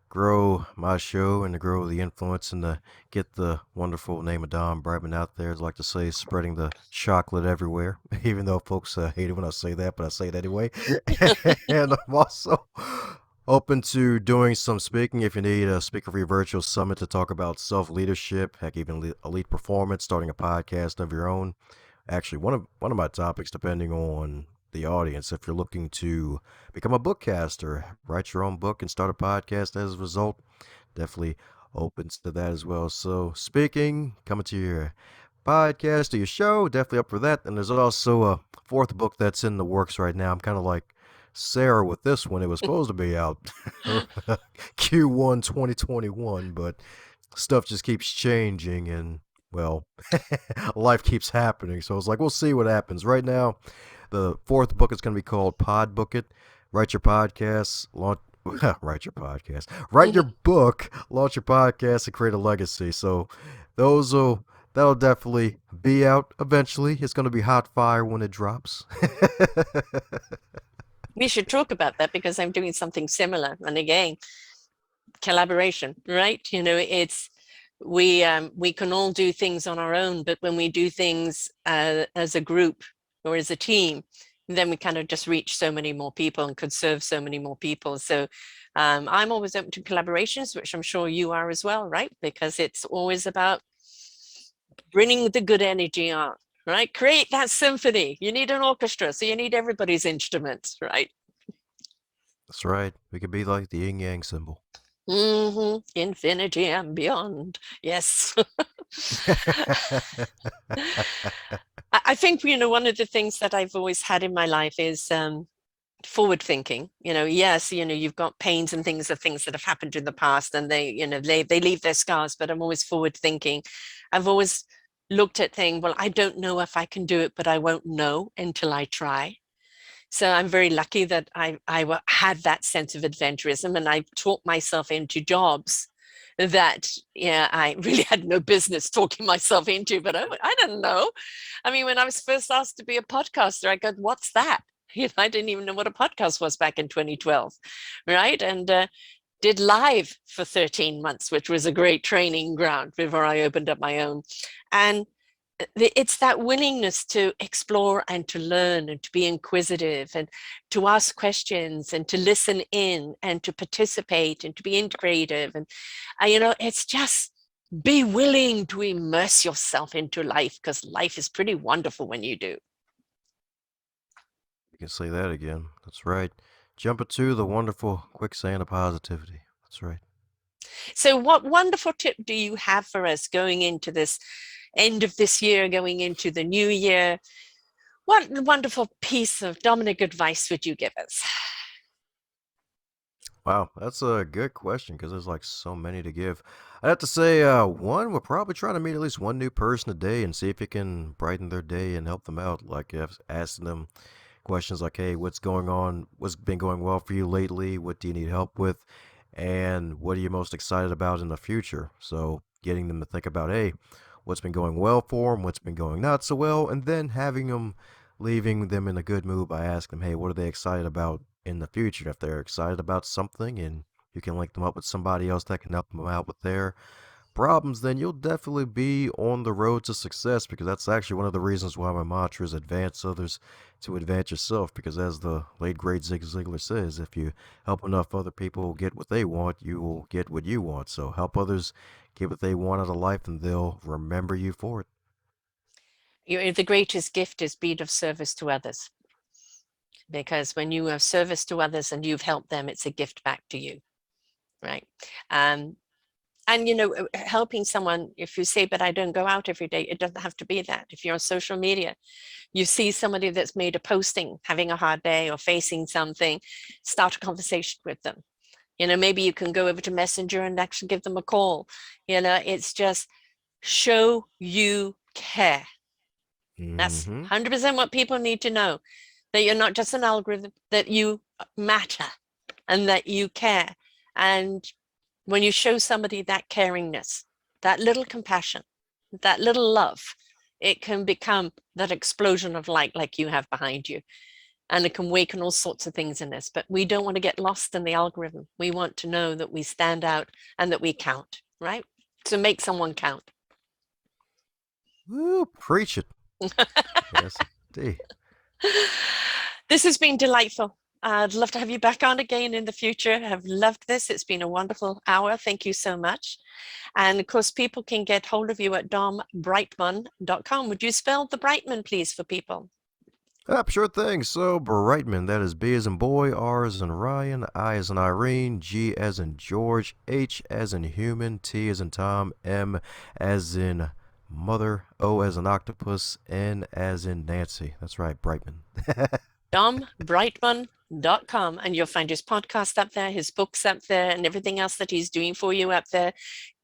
grow my show and to grow the influence and to get the wonderful name of Don Brightmon out there. As I like to say, spreading the chocolate everywhere, even though folks hate it when I say that, but I say it anyway. And I'm also open to doing some speaking if you need a speaker for your virtual summit to talk about self-leadership, heck, even elite performance, starting a podcast of your own. Actually, one of my topics, depending on the audience, if you're looking to become a bookcaster, write your own book and start a podcast as a result, definitely open to that as well. So speaking, coming to your podcast or your show, definitely up for that. And there's also a fourth book that's in the works right now. I'm kind of like Sarah with this one. It was supposed to be out Q1 2021, but stuff just keeps changing and well, life keeps happening. So it's like we'll see what happens. Right now, the fourth book is going to be called Pod Book It. Write your podcast, launch. Write your podcast. Write your book, launch your podcast, and create a legacy. So that'll definitely be out eventually. It's going to be hot fire when it drops. We should talk about that because I'm doing something similar. And again, collaboration, right? It's we can all do things on our own, but when we do things as a group or as a team, then we kind of just reach so many more people and could serve so many more people. So I'm always open to collaborations, which I'm sure you are as well, right? Because it's always about bringing the good energy on, right? Create that symphony. You need an orchestra, so you need everybody's instruments, right? That's right. We could be like the yin yang symbol. Infinity and beyond. Yes. I think, one of the things that I've always had in my life is forward thinking. Yes, you've got pains and things of things that have happened in the past and they leave their scars, but I'm always forward thinking. I've always looked at things, well, I don't know if I can do it, but I won't know until I try. So I'm very lucky that I had that sense of adventurism and I taught myself into jobs that I really had no business talking myself into, but I didn't know. I mean, when I was first asked to be a podcaster, I go, what's that? I didn't even know what a podcast was back in 2012, right? And did live for 13 months, which was a great training ground before I opened up my own. And it's that willingness to explore and to learn and to be inquisitive and to ask questions and to listen in and to participate and to be integrative. And, it's just be willing to immerse yourself into life, because life is pretty wonderful when you do. You can say that again. That's right. Jump into the wonderful quicksand of positivity. That's right. So, what wonderful tip do you have for us going into this end of this year, going into the new year? What wonderful piece of Dominic advice would you give us? Wow, that's a good question because there's like so many to give. I'd have to say, one, we're probably trying to meet at least one new person a day and see if you can brighten their day and help them out. Like asking them questions like, hey, what's going on? What's been going well for you lately? What do you need help with? And what are you most excited about in the future? So getting them to think about, hey, what's been going well for them? What's been going not so well? And then leaving them in a good mood by asking them, hey, what are they excited about in the future? If they're excited about something and you can link them up with somebody else that can help them out with their problems, then you'll definitely be on the road to success, because that's actually one of the reasons why my mantra is advance others to advance yourself. Because as the late great Zig Ziglar says, if you help enough other people get what they want, you will get what you want. So help others get what they want out of life and they'll remember you for it. The greatest gift is being of service to others, because when you are of service to others and you've helped them, it's a gift back to you, right? Um, and helping someone, if you say, but I don't go out every day, it doesn't have to be that. If you're on social media, you see somebody that's made a posting having a hard day or facing something, start a conversation with them. Maybe you can go over to Messenger and actually give them a call. It's just show you care. That's Mm-hmm. 100% what people need to know, that you're not just an algorithm, that you matter and that you care. And when you show somebody that caringness, that little compassion, that little love, it can become that explosion of light like you have behind you. And it can waken all sorts of things in us. But we don't want to get lost in the algorithm. We want to know that we stand out and that we count, right? So make someone count. Woo, preach it. Yes, indeed. This has been delightful. I'd love to have you back on again in the future. I've loved this. It's been a wonderful hour. Thank you so much. And of course, people can get hold of you at dombrightmon.com. Would you spell the Brightmon, please, for people? Sure thing. So, Brightman, that is B as in boy, R as in Ryan, I as in Irene, G as in George, H as in human, T as in Tom, M as in mother, O as in octopus, N as in Nancy. That's right, Brightman. dombrightmon.com, and you'll find his podcast up there, his books up there, and everything else that he's doing for you up there.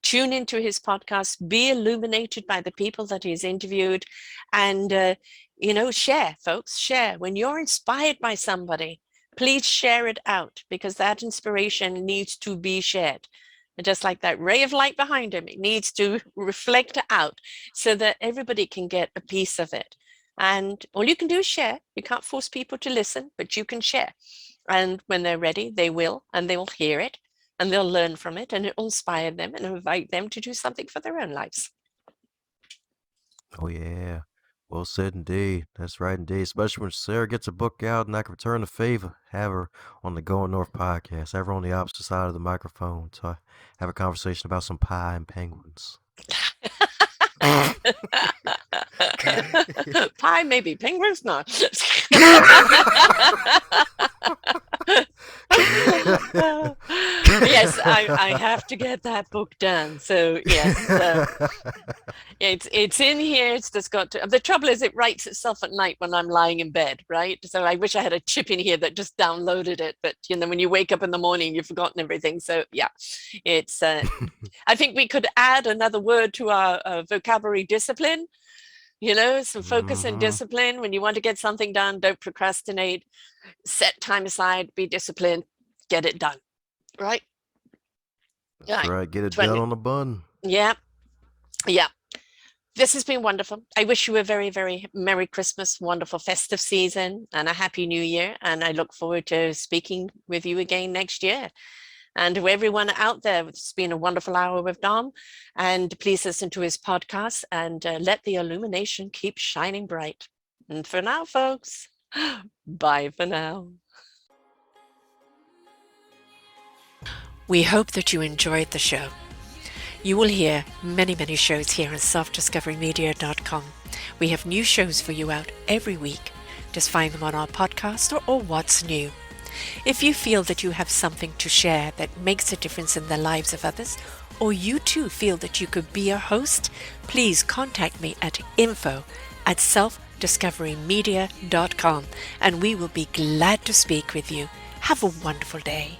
Tune into his podcast, be illuminated by the people that he's interviewed, and share, folks, share. When you're inspired by somebody, please share it out, because that inspiration needs to be shared. And just like that ray of light behind him, it needs to reflect out so that everybody can get a piece of it. And all you can do is share. You can't force people to listen, but you can share. And when they're ready, they will, and they will hear it, and they'll learn from it, and it will inspire them and invite them to do something for their own lives. Oh, yeah. Well said indeed. That's right indeed. Especially when Sarah gets a book out and I can return the favor. Have her on the Going North podcast. Have her on the opposite side of the microphone to have a conversation about some pie and penguins. Pie, maybe. Penguins, not. Yes, I have to get that book done. So yes, it's in here. It's just got to. The trouble is, it writes itself at night when I'm lying in bed, right? So I wish I had a chip in here that just downloaded it. But when you wake up in the morning, you've forgotten everything. So yeah, it's. I think we could add another word to our vocabulary: discipline. Some focus and Mm-hmm. discipline. When you want to get something done, don't procrastinate. Set time aside. Be disciplined. Get it done. Right. That's Right. right. Get it 20. done on the bun. Yeah. Yeah. This has been wonderful. I wish you a very, very Merry Christmas, wonderful festive season, and a Happy New Year. And I look forward to speaking with you again next year. And to everyone out there, it's been a wonderful hour with Dom. And please listen to his podcast and let the illumination keep shining bright. And for now, folks, bye for now. We hope that you enjoyed the show. You will hear many, many shows here on selfdiscoverymedia.com. We have new shows for you out every week. Just find them on our podcast or What's New. If you feel that you have something to share that makes a difference in the lives of others, or you too feel that you could be a host, please contact me at info@selfdiscoverymedia.com and we will be glad to speak with you. Have a wonderful day.